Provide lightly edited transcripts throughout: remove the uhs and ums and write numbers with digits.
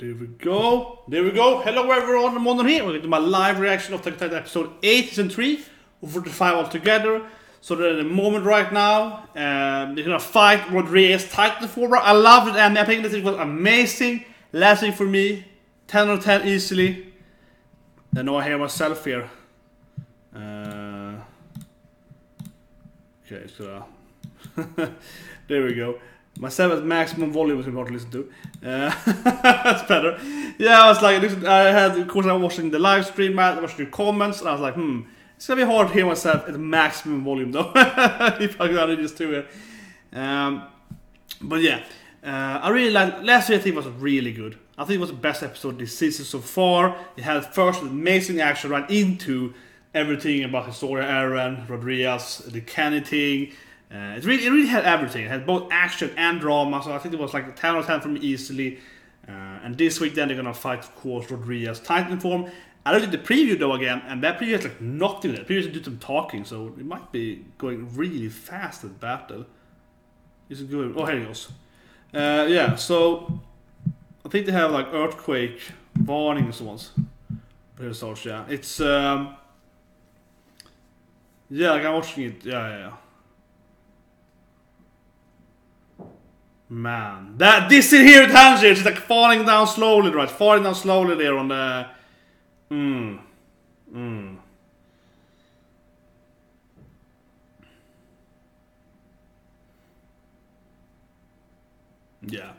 There we go. There we go. Hello everyone, I'm on here. We're going to do my live reaction of Attack on Titan episode 8 season 3 of 45 altogether. So they're in the moment right now. They're gonna fight Rod Ries Titan forward. I love it, and I think this was amazing. Last thing for me, 10 out of 10 easily. I know I hear myself here. Okay, so there we go. Myself at maximum volume is important to listen to. That's better. Yeah, I was like, I had, of course, I was watching the live stream, I watched the comments, and I was like, it's gonna be hard to hear myself at maximum volume though. If I gotta just do it. But yeah, I really like last year. I think it was really good. I think it was the best episode this season so far. It had first amazing action right into everything about Historia, Eren, Rod Ries, the Kenny thing. It really had everything. It had both action and drama, so I think it was like a 10 out of 10 for me easily. And this week then they're gonna fight, of course, Rod Ries Titan form. I looked at the preview though again, and that preview has like nothing in it. The preview did some talking, so it might be going really fast at battle. Is it good? Oh, here it goes. Yeah, so I think they have like earthquake warning and so on. Here starts, yeah. It's yeah, like I'm watching it. Yeah. Man, this in here at hands here, it's like falling down slowly, right? Falling down slowly there on the. Yeah.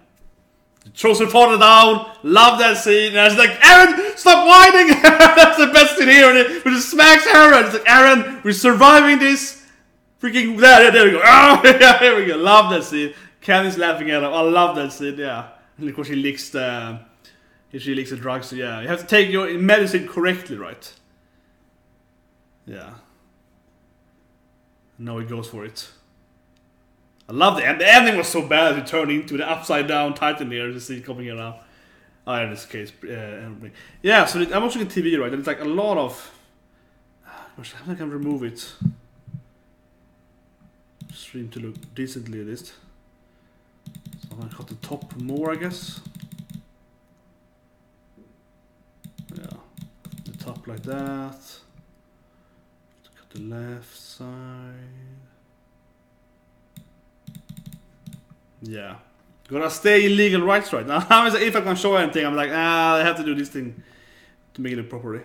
The chosen father down. Love that scene. And it's like, Eren, stop whining! That's the best scene here. And it just smacks Eren. It's like, Eren, we're surviving this. Freaking there we go. Oh, yeah, here we go. Love that scene. Kenny's laughing at him. I love that scene, yeah. And of course he licks the drugs, so yeah. You have to take your medicine correctly, right? Yeah. Now he goes for it. I love the end. The ending was so bad it turned into the upside down Titan there. You see it coming here now. Oh, in this case. Yeah, so I'm watching the TV, right? And it's like a lot of. Gosh, I can remove it. Stream to look decently at least. So I'm gonna cut the top more, I guess. Yeah, the top like that. Cut the left side. Yeah, gonna stay in legal rights right now. If I can show anything, I'm like, I have to do this thing to make it look properly.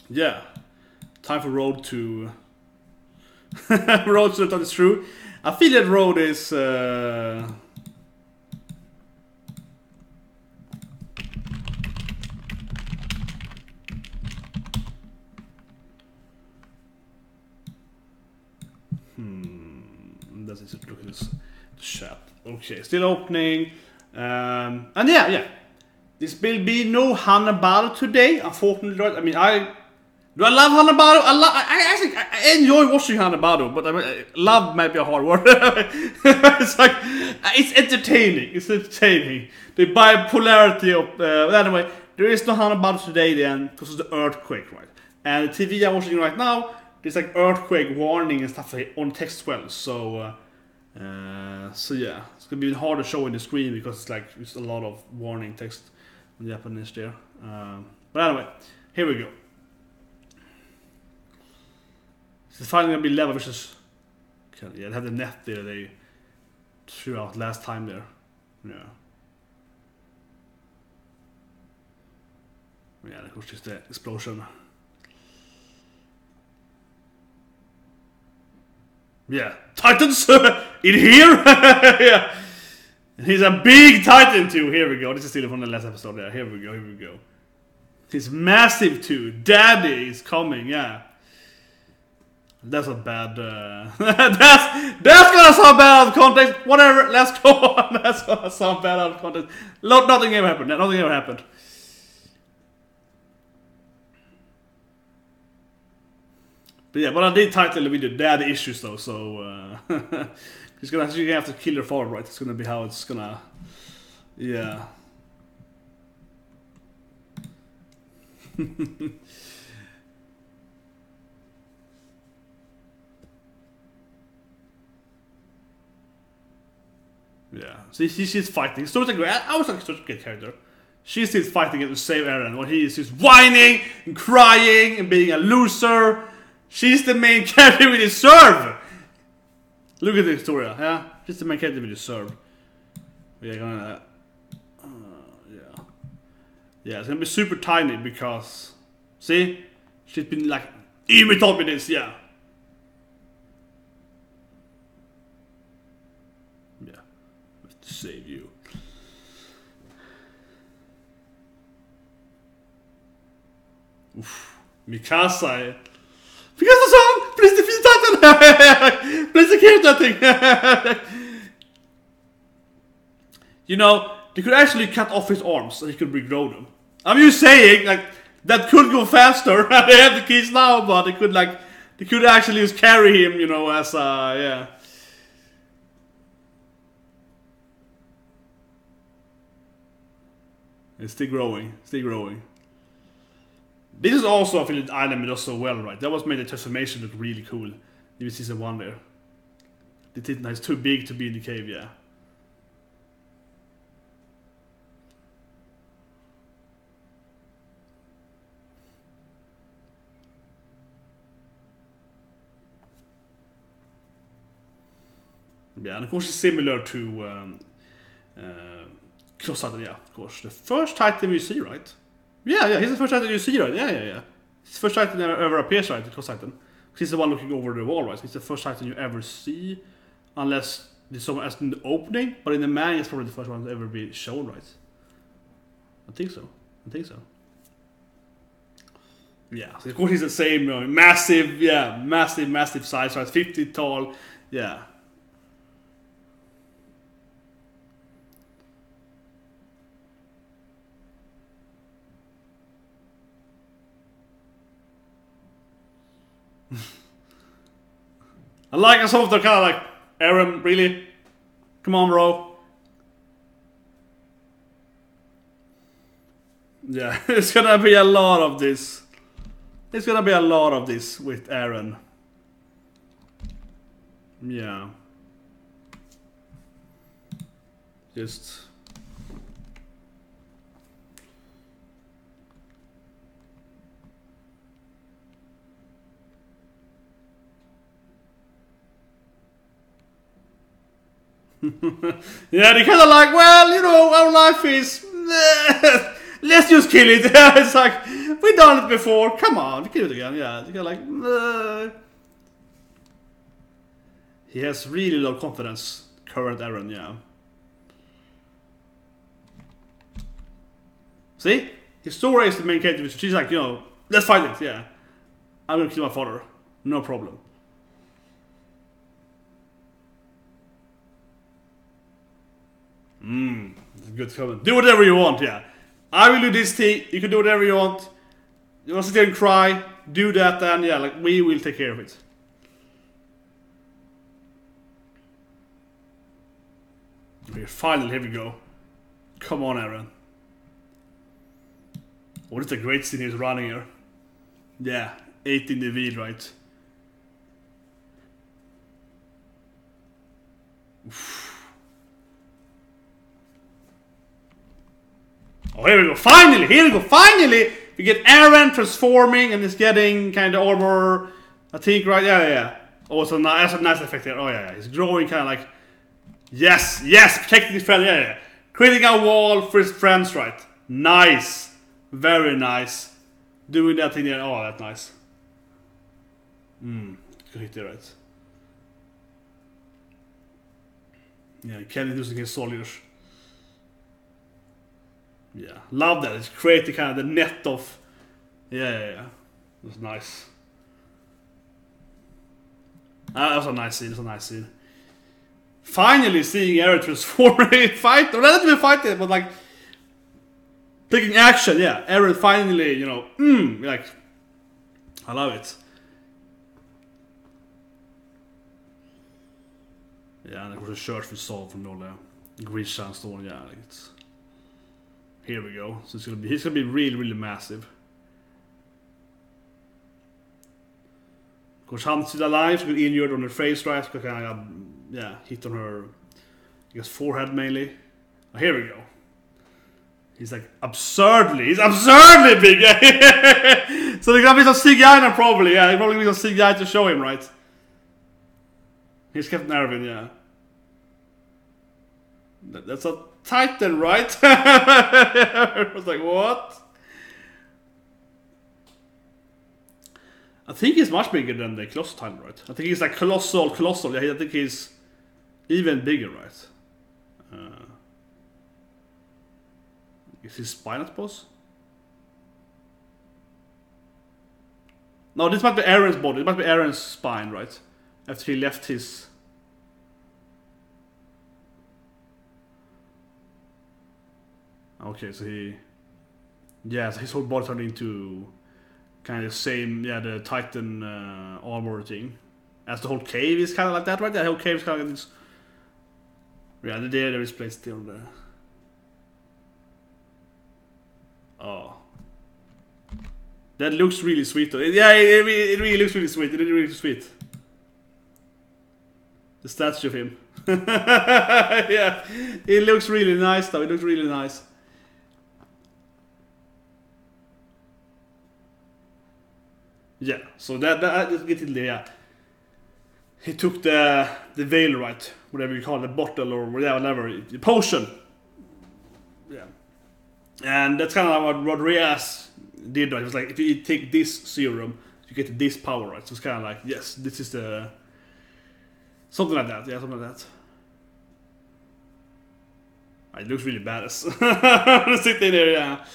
Yeah, time for Road to Road to the top is true. I feel that Road is Let's look at this chat. Okay, still opening. And yeah. This will be no Hannibal today, unfortunately. I mean, do I love Hannibal? I think I enjoy watching Hannibal, but I mean, love might be a hard word. It's like, it's entertaining. It's entertaining. The bipolarity of. Anyway, there is no Hannibal today then because of the earthquake, right? And the TV I'm watching right now, there's like earthquake warning and stuff like on text as well. So yeah, it's gonna be hard to show in the screen because it's like there's a lot of warning text in Japanese there. But anyway, here we go. It's finally gonna be Levy versus. Yeah, they have the net there they threw out last time there. Yeah. Yeah, of course, just the explosion. Yeah, Titans in here. Yeah, he's a big Titan too. Here we go. This is still from the last episode. There. Here we go. He's massive too. Daddy is coming. Yeah. That's a bad. That's gonna sound bad out of context. Whatever. Let's go on. That's gonna sound bad out of context. Nothing ever happened. Nothing ever happened. But yeah, but I did title the video "Daddy Issues" though, so you're gonna have to kill your father, right? It's gonna be how it's gonna. Yeah. Yeah. So she's fighting. So it's like, I was like such a good character. She's still fighting to save Eren, while he is just whining and crying and being a loser. She's the main character we deserve. Look at the Historia, yeah? She's the main character we deserve. We're gonna... yeah. Yeah, it's gonna be super tiny because... See? She's been like... Ymir told me this, yeah. Yeah. I have to save you. Oof. Mikasa. Mikasa-san! Please defeat Titan! Please secure that thing! You know, they could actually cut off his arms so he could regrow them. I'm just saying, like, that could go faster. They have the keys now, but they could actually just carry him, you know, as yeah. It's still growing, still growing. This is also, I feel, the anime does so well, right? That was made the transformation look really cool. Even season 1 there. The Titan is too big to be in the cave, yeah. Yeah, and of course it's similar to Cross Titan, yeah, of course. The first Titan you see, right? Yeah, he's the first Titan you see, right? Yeah. He's the first Titan that ever appears, right? The Cross Titan. He's the one looking over the wall, right? He's the first Titan you ever see, unless there's someone else in the opening. But in the manga, it's probably the first one to ever be shown, right? I think so. Yeah, so of course he's the same, you know, massive, yeah, massive size, right? 50 tall, yeah. I like some of the kind of like, Eren, really? Come on, bro. Yeah, it's gonna be a lot of this. It's gonna be a lot of this with Eren. Yeah. Just... yeah, they kind of like, well, you know, our life is... let's just kill it. It's like, we've done it before. Come on, we can do it again. Yeah, they're like... He has really low confidence, current Eren, yeah. See? Historia is the main character. She's like, you know, let's fight it, yeah. I'm gonna kill my father. No problem. Good comment. Do whatever you want, yeah. I will do this thing, you can do whatever you want. You want to sit there and cry, do that, and yeah, like, we will take care of it. Okay, finally, here we go. Come on, Eren. What is the great scene he's running here? Yeah, 18 the wheel, right? Oof. Oh, here we go. Finally! Here we go. Finally! We get Eren transforming and it's getting kind of armor. I think, right? Yeah. Also, that's a nice effect here. Oh, yeah. He's growing kind of like... Yes! Protecting his friend. Yeah. Creating a wall for his friends, right? Nice. Very nice. Doing that thing there. Oh, that's nice. Good hit there, right? Yeah, Kenny using his soldiers. Yeah, love that. It's creating kind of the net of... Yeah. That's nice. That was a nice scene. Finally seeing Eren transform fight. Or not even fighting, but like... taking action, yeah. Eren finally, you know... like... I love it. Yeah, and of course the shirt we saw from all the Grease Sandstorm, yeah, like it's... Here we go. So he's gonna be really massive. Of course, Hans is alive, so injured on her face, right? So kind of, yeah, hit on her guess forehead mainly. Oh, here we go. He's like absurdly big. So there's gonna be some CGI now probably. Yeah, there's probably gonna be some CGI to show him, right? He's Captain Erwin, yeah. That's a Titan, right? I was like, what? I think he's much bigger than the Colossal Titan, right? I think he's like colossal. Yeah, I think he's even bigger, right? Is his spine, I suppose? No, this might be Eren's body. It might be Eren's spine, right? After he left his... Okay, so he... Yeah, so his whole body turned into... kind of the same, yeah, the Titan armor thing. As the whole cave is kind of like that, right? The whole cave is kind of like this... Yeah, there is place still there. Oh. That looks really sweet though. Yeah, it really looks really sweet. It really, really sweet. The statue of him. Yeah, it looks really nice though. It looks really nice. Yeah, so that just get in there. Yeah. He took the veil, right? Whatever you call it, the bottle or whatever, the potion. Yeah. And that's kind of what Rod Ries did, right? It was like, if you take this serum, you get this power, right? So it's kind of like, yes, this is the... Something like that, yeah, something like that. It looks really badass. Sitting there, yeah.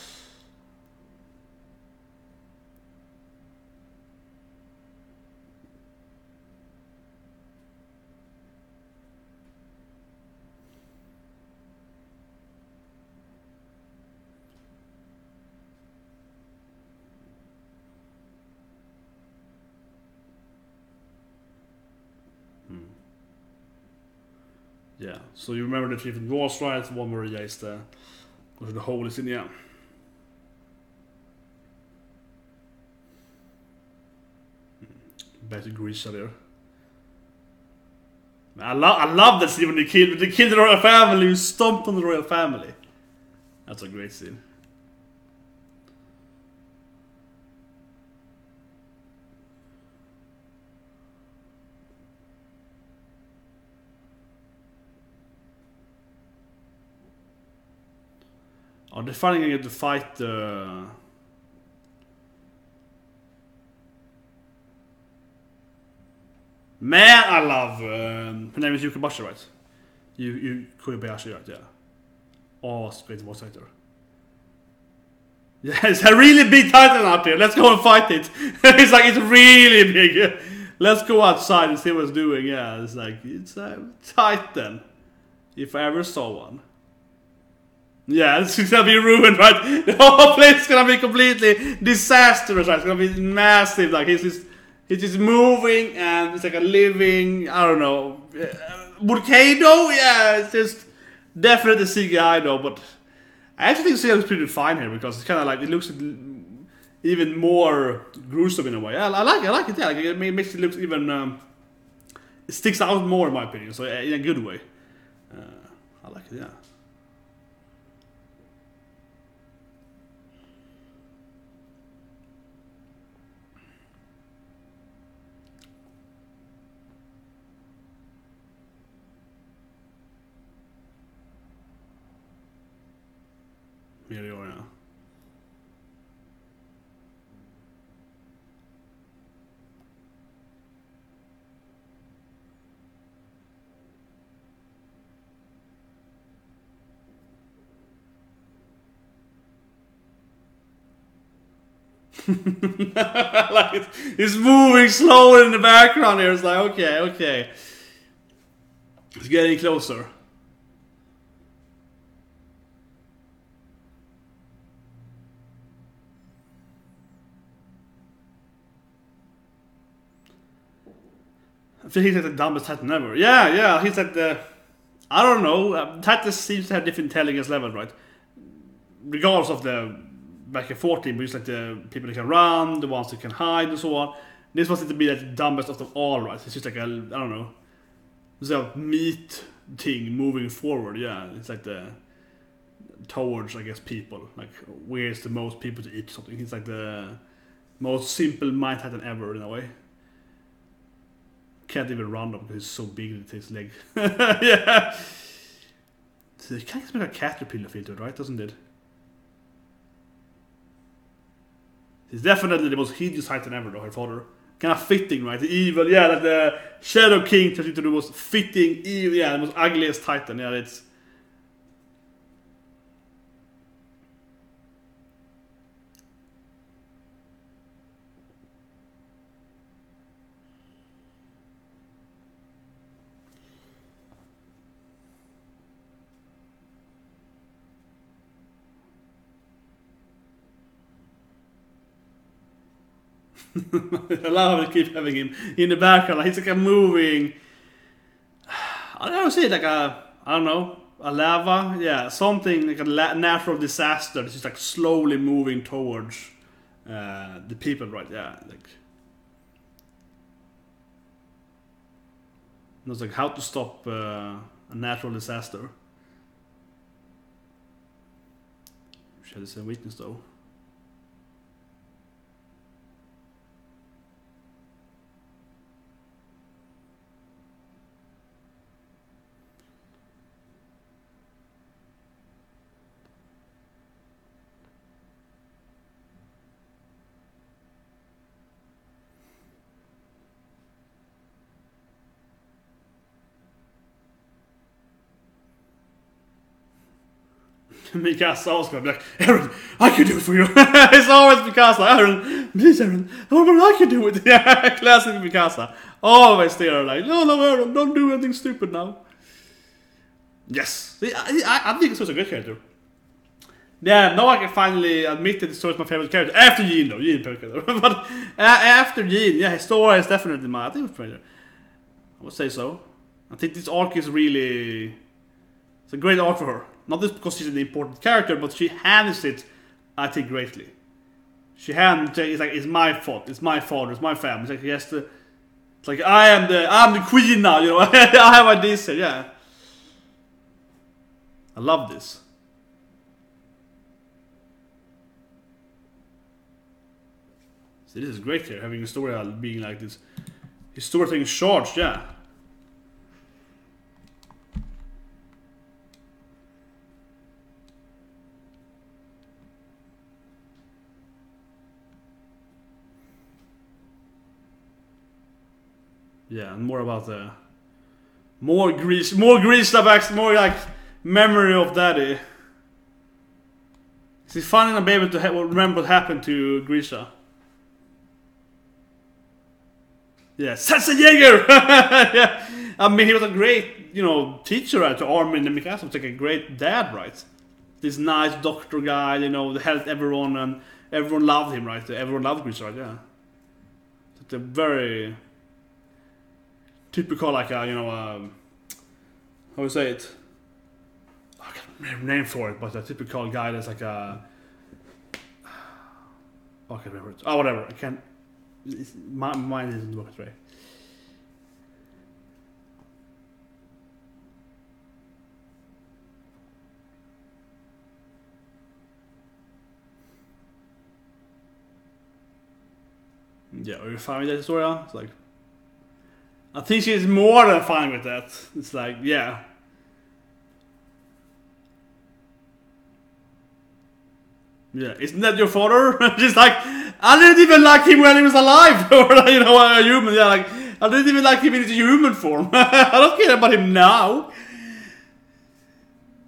Yeah, so you remember the different walls, right? One where is the hole is in, yeah. Better Grisha there. I love that scene when they killed the royal family, you stomped on the royal family. That's a great scene. Oh, they're finally gonna get to fight the... Man, I love... her name is Yukibashi, right? Koyabashi, right? Yeah. Oh, it's a great voice actor. Yeah, it's a really big Titan out there. Let's go and fight it. It's like, it's really big. Let's go outside and see what it's doing. Yeah, it's like, it's a Titan. If I ever saw one. Yeah, it's gonna be ruined, right? The whole place is gonna be completely disastrous, right? It's gonna be massive. Like he's just moving, and it's like a living, I don't know, volcano. Yeah, it's just definitely CGI though. But I actually think it looks pretty fine here because it's kind of like it looks even more gruesome in a way. I like it. Yeah, like it makes it look even it sticks out more in my opinion. So in a good way. I like it. Yeah. Here you are now. Like it's moving slower in the background here. It's like okay. It's getting closer. I feel he's like the dumbest Titan ever. Yeah, he's like the... I don't know, Titans seems to have different intelligence levels, right? Regardless of the back and forth team, but it's like the people that can run, the ones that can hide, and so on. This was to be like the dumbest of them all, right? It's just like a, I don't know, it's a meat thing moving forward. Yeah, it's like the towards, I guess, people. Like, where's the most people to eat something? It's like the most simple Mind Titan ever in a way. Can't even run them because it's so big that it takes leg. Yeah. So it kind of make a caterpillar feel to it, right? Doesn't it? It's definitely the most hideous Titan ever, though, her father. Kind of fitting, right? The evil, yeah, like the Shadow King turns into the most fitting, evil, yeah, the most ugliest Titan. Yeah, it's... I love how they keep having him in the background. Like, he's like a moving... I don't see it like a... I don't know. A lava? Yeah, something like a natural disaster. It's just like slowly moving towards the people, right? Yeah, like... It's like how to stop a natural disaster. She had the same weakness though. Mikasa always gonna be like, Eren, I can do it for you. It's always Mikasa. Eren, please Eren, I can do it. Yeah, classic Mikasa. Always there like, no, Eren, don't do anything stupid now. Yes. See, I think it's such a good character. Yeah, now I can finally admit that Historia is my favorite character. After Jean, though. Jean character. But after Jean, yeah, Historia is definitely my... I think it's favorite. I would say so. I think this arc is really... It's a great arc for her. Not just because she's an important character, but she handles it, I think, greatly. She handles it, it's like, it's my fault, it's my father, it's my family. It's like, yes, it's like, I'm the queen now, you know, I have ideas here, yeah. I love this. See, this is great here, having Historia being like this. Historia taking charge, yeah. Yeah, and more about the more stuff, more like memory of Daddy. He's finally gonna be able to remember what happened to Grisha. Yeah, Sensei Jaeger! Yeah. I mean, he was a great, you know, teacher to Armin and Mikasa. Was like a great dad, right? This nice doctor guy, you know, that helped everyone, and everyone loved him, right? Everyone loved Grisha, right? Yeah. It's a very typical, like a, you know, how do you say it? I can't remember the name for it, but a typical guy that's like a... Oh, I can't remember it. Oh, whatever. I can't... My mind isn't working straight. Yeah, are you fine with that, Historia? It's like... I think she's more than fine with that. It's like, yeah. Yeah, isn't that your father? She's like, I didn't even like him when he was alive, or you know, a human. Yeah, like I didn't even like him in his human form. I don't care about him now.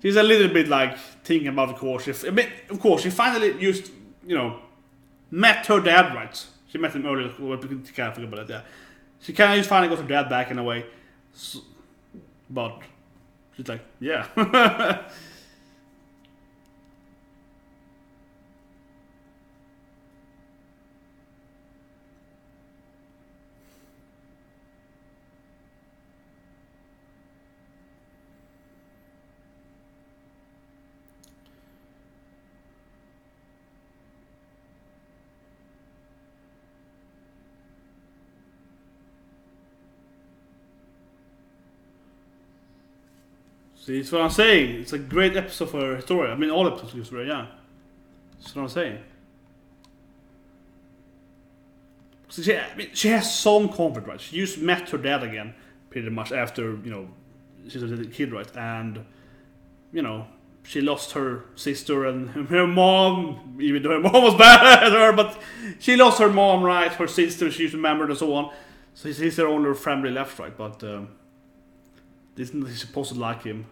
She's a little bit like thinking about the course. I mean, of course, she finally used, you know, met her dad, right? She met him earlier. Can't forget about that. Yeah, she kind of just finally got her dad back in a way, but she's like, yeah. See, that's what I'm saying. It's a great episode for Historia. I mean, all episodes of Historia, yeah. That's what I'm saying. So she has some comfort, right? She just met her dad again, pretty much, after, you know, she was a kid, right? And, you know, she lost her sister and her mom, even though her mom was bad at her, but she lost her mom, right? Her sister, she remembered and so on. So he's her only family left, right? But isn't he supposed to like him?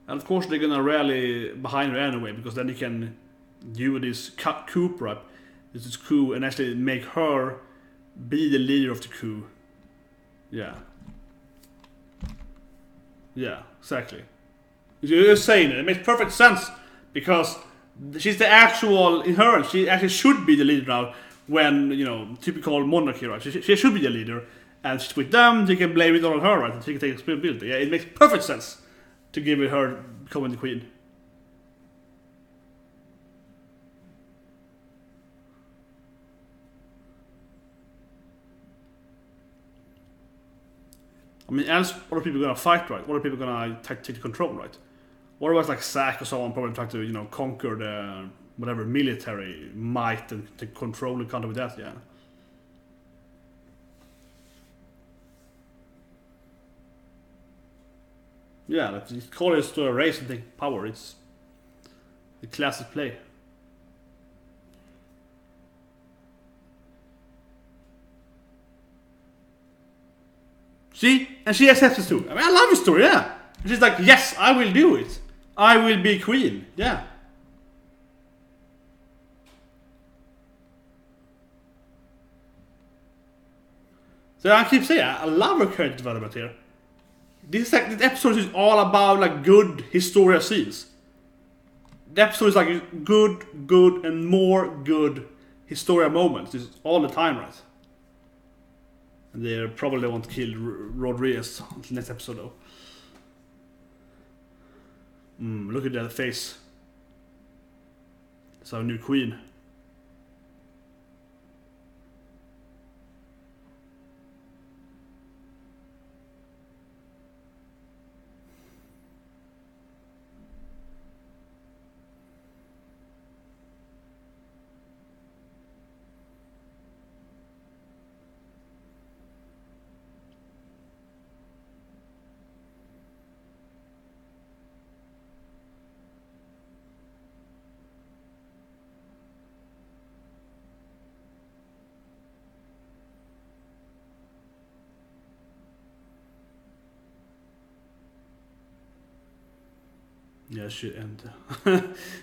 And of course they're gonna rally behind her anyway, because then they can do this coup, right? This coup, and actually make her be the leader of the coup. Yeah. Yeah, exactly. You're saying it. It makes perfect sense, because she's the actual inherent. She actually should be the leader now. When, you know, typical monarchy, right? She should be the leader, and she's with them. They can blame it all on her, right? And she can take responsibility. Yeah, it makes perfect sense to give her becoming the queen. I mean, else, what are people gonna fight, right? What are people gonna take the control, right? What about like Zack or someone probably trying to, you know, conquer the whatever military might and take control and counter with that? Yeah. Yeah, like, you call it to a race and take power. It's a classic play. See? And she accepts it too. I mean, I love Historia, yeah. And she's like, yes, I will do it. I will be queen. Yeah. So I keep saying, I love her character development here. This episode is all about like good Historia scenes. The episode is like good, and more good Historia moments. It's all the time, right? And they probably won't kill Rod Ries until next episode, though. Look at that face. It's our new queen. Yeah, shit, and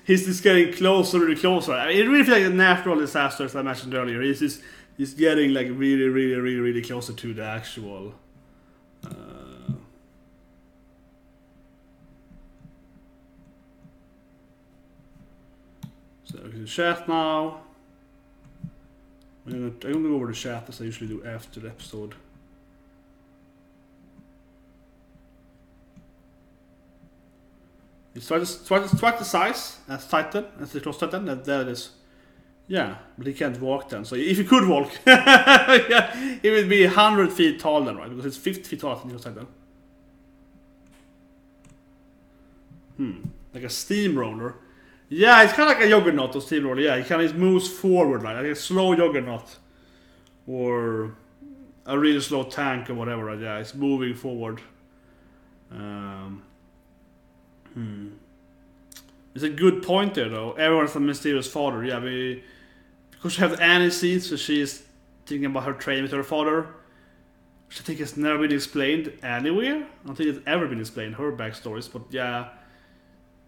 he's just getting closer and closer. I mean, it really feels like a natural disaster, as I mentioned earlier. He's getting like really closer to the actual. So we can chat now. I'm gonna go over the chat as I usually do after the episode. It's twice the size as Titan, as the Cross Titan. That is, yeah, but he can't walk then. So if he could walk, yeah, he would be 100 feet tall then, right? Because it's 50 feet tall than the Cross Titan. Like a steamroller. Yeah, it's kind of like a juggernaut or steamroller. Yeah, he kind of moves forward, like a slow juggernaut, or a really slow tank or whatever. Right? Yeah, it's moving forward. It's a good point there, though. Everyone's a mysterious father. Yeah, because she has Annie scenes, so she's thinking about her training with her father, which I think has never been explained anywhere. I don't think it's ever been explained, her backstories. But yeah,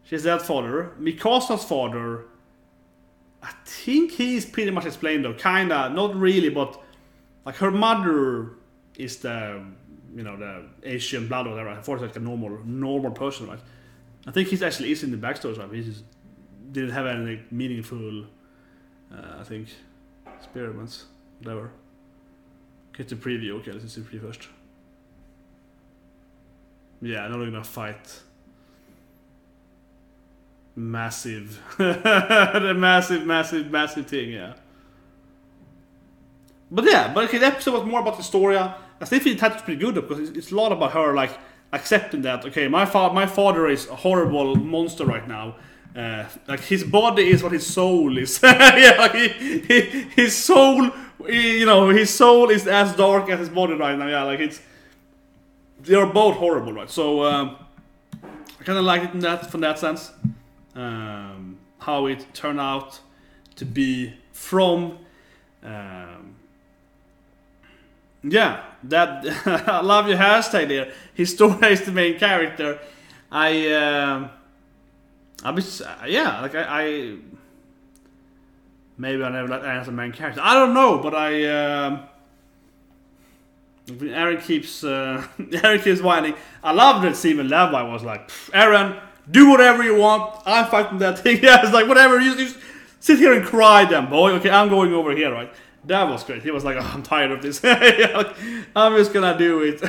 she has that father. Mikasa's father, I think he's pretty much explained, though. Kinda, not really, but like her mother is the, you know, the Asian blood or whatever. Her father's like a normal person, right? I think he's actually is in the backstory, right? He just didn't have any like, meaningful, I think, experiments, whatever. Get the preview. Okay, let's see the preview first. Yeah, now we're gonna fight. Massive, the massive thing, yeah. But yeah, but okay, the episode was more about Historia. I still feel the title's pretty good though, because it's a lot about her like accepting that, okay, my father is a horrible monster right now. Like his body is what his soul is. Yeah, like his soul, you know, his soul is as dark as his body right now. Yeah, like they're both horrible, right? So I kind of like it from that sense. How it turned out to be from. Yeah, that I love your hashtag there. Historia is the main character. I maybe I never let Eren as the main character. I don't know, but Eren keeps Eren keeps whining. I love that Steven Levy was like, Eren, do whatever you want. I'm fighting that thing. Yeah, it's like whatever. You sit here and cry, then boy. Okay, I'm going over here, right? That was great. He was like, oh, I'm tired of this. I'm just gonna do it.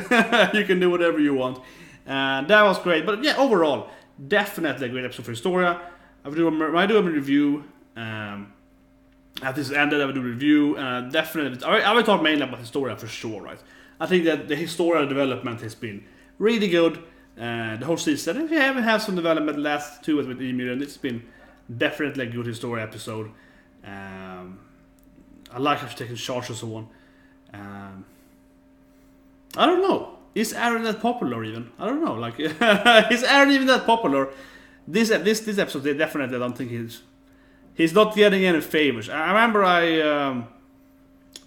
You can do whatever you want. And that was great. But yeah, overall, definitely a great episode for Historia. I will do a review. After this ended, I will do a review. Definitely, I will talk mainly about Historia for sure, right? I think that the Historia development has been really good. The whole season. If you haven't had some development, the last two with Ymir, and it's been definitely a good Historia episode. I like how she's taking charge and so on. I don't know. Is Eren that popular even? I don't know. Like, is Eren even that popular? This episode, they definitely don't think he's not getting any favors. I remember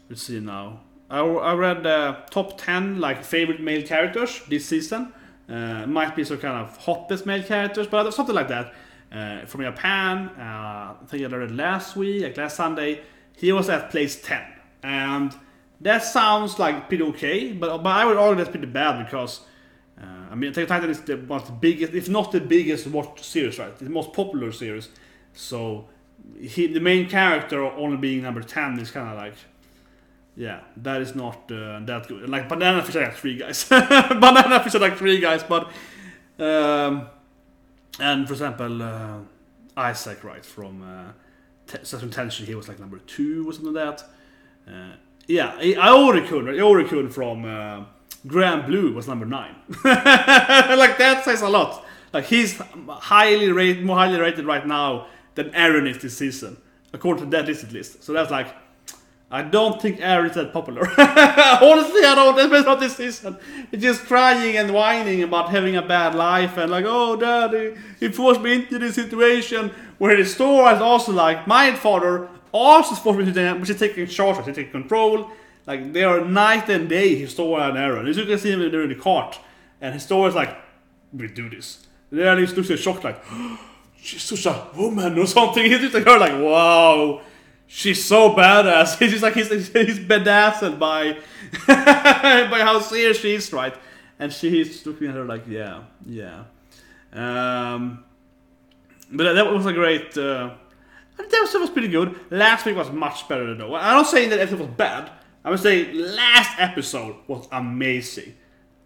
let's see now. I read top 10 like favorite male characters this season. Might be some kind of hottest male characters, but something like that. From Japan, I think I read last week, like last Sunday. He was at place 10, and that sounds like pretty okay, but I would argue that's pretty bad because I mean, Attack on Titan is one of the biggest, if not the biggest, watched series, right? It's the most popular series, so the main character only being number 10 is kind of like, yeah, that is not that good. Like Banana Fish are like 3 guys, Banana Fish are like 3 guys, but and for example, Isaac, right, from Session Tension, he was like number 2 or something like that. Yeah, Iorikun from Grand Blue was number 9. Like that says a lot. Like he's more highly rated right now than Eren is this season, according to that listed list. So that's like, I don't think Eren is that popular. Honestly, I don't. Especially not this season. It's just crying and whining about having a bad life and like, oh, daddy, he forced me into this situation. Where the story is also like, my father also forced me to them, which is taking charge, he's taking control. Like they are night and day, Historia and Eren. As you can see him, they're in the cart, and Historia's like, we do this. Then he looks at shocked like, oh, she's such a woman or something. He's just like her like, wow. She's so badass. He's just like he's bedazzled by by how serious she is, right? And she's looking at her like, yeah. But that was a great. That was pretty good. Last week was much better though. I'm not saying that episode was bad. I'm saying last episode was amazing.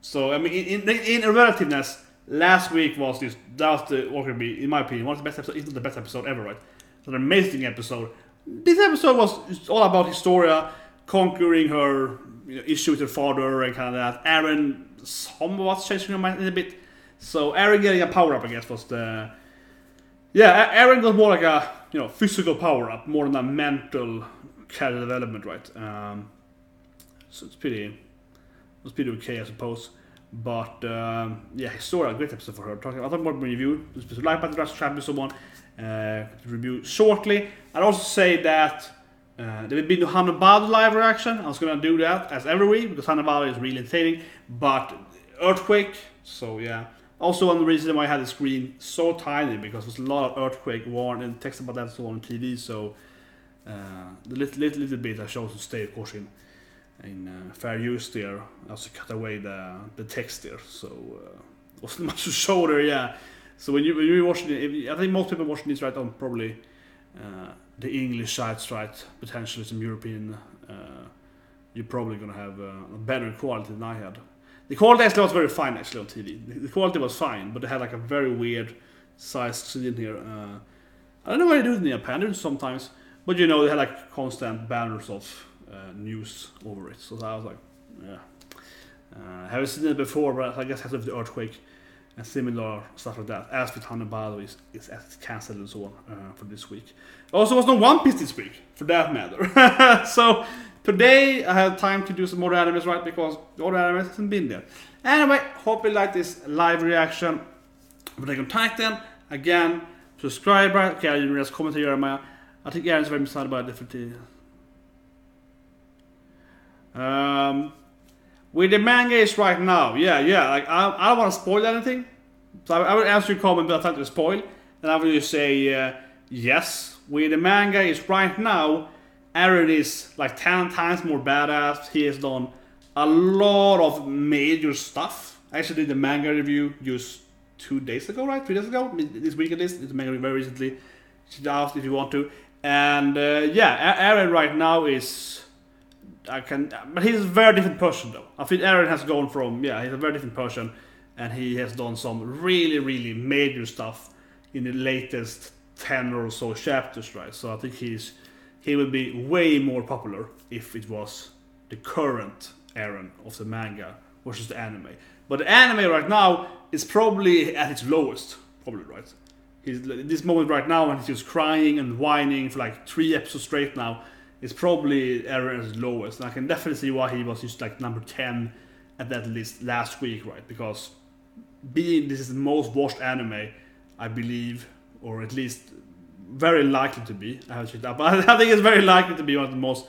So I mean, in relativeness, last week was this. That was the what could be, in my opinion, one of the best episodes. It's not the best episode ever, right? It's an amazing episode. This episode was all about Historia conquering her issue with her father and kind of that. Eren somewhat changing her mind a bit. So Eren getting a power up, I guess, was the. Yeah, Eren got more like a physical power up more than a mental character development, right? So it's pretty okay, I suppose. But yeah, Historia, great episode for her. I'll talk more about review. Like button, subscribe, and so on. Review shortly. I'd also say that there will be no Hannibal live reaction. I was gonna do that as every week because Hannibal is really entertaining. But Earthquake, so yeah. Also, one of the reasons why I had the screen so tiny because there's a lot of earthquake warning and text about that so on TV. So the little bit I chose to stay, of course, in fair use there. I also cut away the text there, so wasn't much to show there. Yeah. So when you're watching it, I think most people watching this right on probably the English sites, right? Potentially some European. You're probably gonna have a better quality than I had. The quality actually was very fine actually on TV. The quality was fine, but they had like a very weird sized screen here. I don't know why they do it in Japan. They do it sometimes, but they had like constant banners of news over it. So I was like, yeah. I haven't seen it before, but I guess it has to do with the earthquake and similar stuff like that. As with Hanabado is cancelled and so on for this week. Also, was no One Piece this week, for that matter. So today I have time to do some more animes, right? Because the other animes hasn't been there. Anyway, hope you like this live reaction of Attack on Titan. Again, subscribe, right? Okay, I didn't realize comment here, Jeremiah. I think Eren's very excited about it. With the manga is right now, yeah. Like I don't want to spoil anything, so I would answer your comment, but I thought to spoil, and I would just say yes. With the manga is right now, Eren is like 10 times more badass. He has done a lot of major stuff. I actually did the manga review just 2 days ago, right? 3 days ago, this week at least. It's manga very recently. Check it out if you want to. And yeah, Eren right now is. But he's a very different person though. I think Eren has gone from, he's a very different person, and he has done some really, really major stuff in the latest 10 or so chapters, right? So I think he will be way more popular if it was the current Eren of the manga versus the anime. But the anime right now is probably at its lowest, probably, right? He's this moment right now when he's just crying and whining for like 3 episodes straight now. It's probably Eren's lowest, and I can definitely see why he was just like number 10 at that list last week, right? Because this is the most watched anime, I believe, or at least very likely to be. I haven't checked out, but I think it's very likely to be one of the most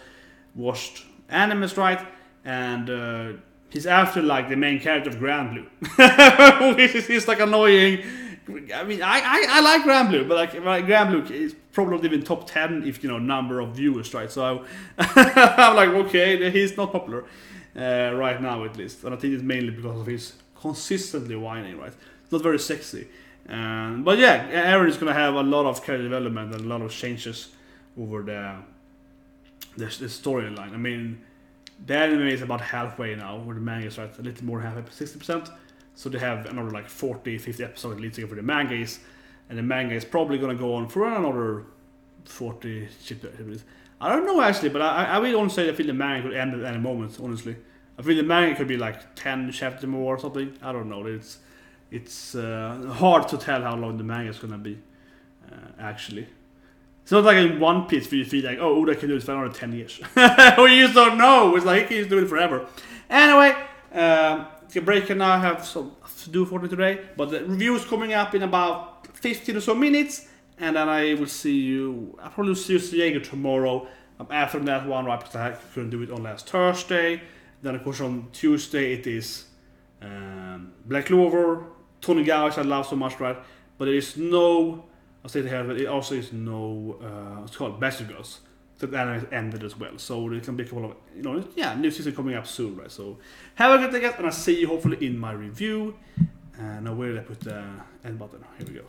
watched animes, right? And he's after like the main character of Grand Blue, which is just like annoying. I mean, I like Grand Blue, but like Grand Blue is probably not even top 10 if number of viewers, right? So I'm like, okay, he's not popular right now at least, and I think it's mainly because of his consistently whining, right? It's not very sexy, but yeah, Eren is gonna have a lot of character development and a lot of changes over the storyline. I mean, the anime is about halfway now, where the manga is right a little more halfway, 60%. So they have another like 40-50 episodes at least to go for the manga is, and the manga is probably gonna go on for another 40 chapters. I don't know actually, but I will only say I feel the manga could end at any moment. Honestly, I feel the manga could be like 10 chapters more or something. I don't know. It's hard to tell how long the manga is gonna be. Actually, it's not like in One Piece where you feel like, oh, Oda can do this for another 10 years. We just don't know. It's like he can do it forever. Anyway. Break, and I have some to do for today, but the review is coming up in about 15 or so minutes, and then I will see you. I'll probably see you Jaeger tomorrow. After that one, right? Because I couldn't do it on last Thursday. Then of course on Tuesday it is Black Clover, Tony Gao, which I love so much, right? But there is no. I'll say here, but it also is no. It's called Bastard Girls. That anime ended as well, so there can be a couple of new season coming up soon, right? So have a good day, guys, and I'll see you hopefully in my review. And now where did I put the end button? Here we go.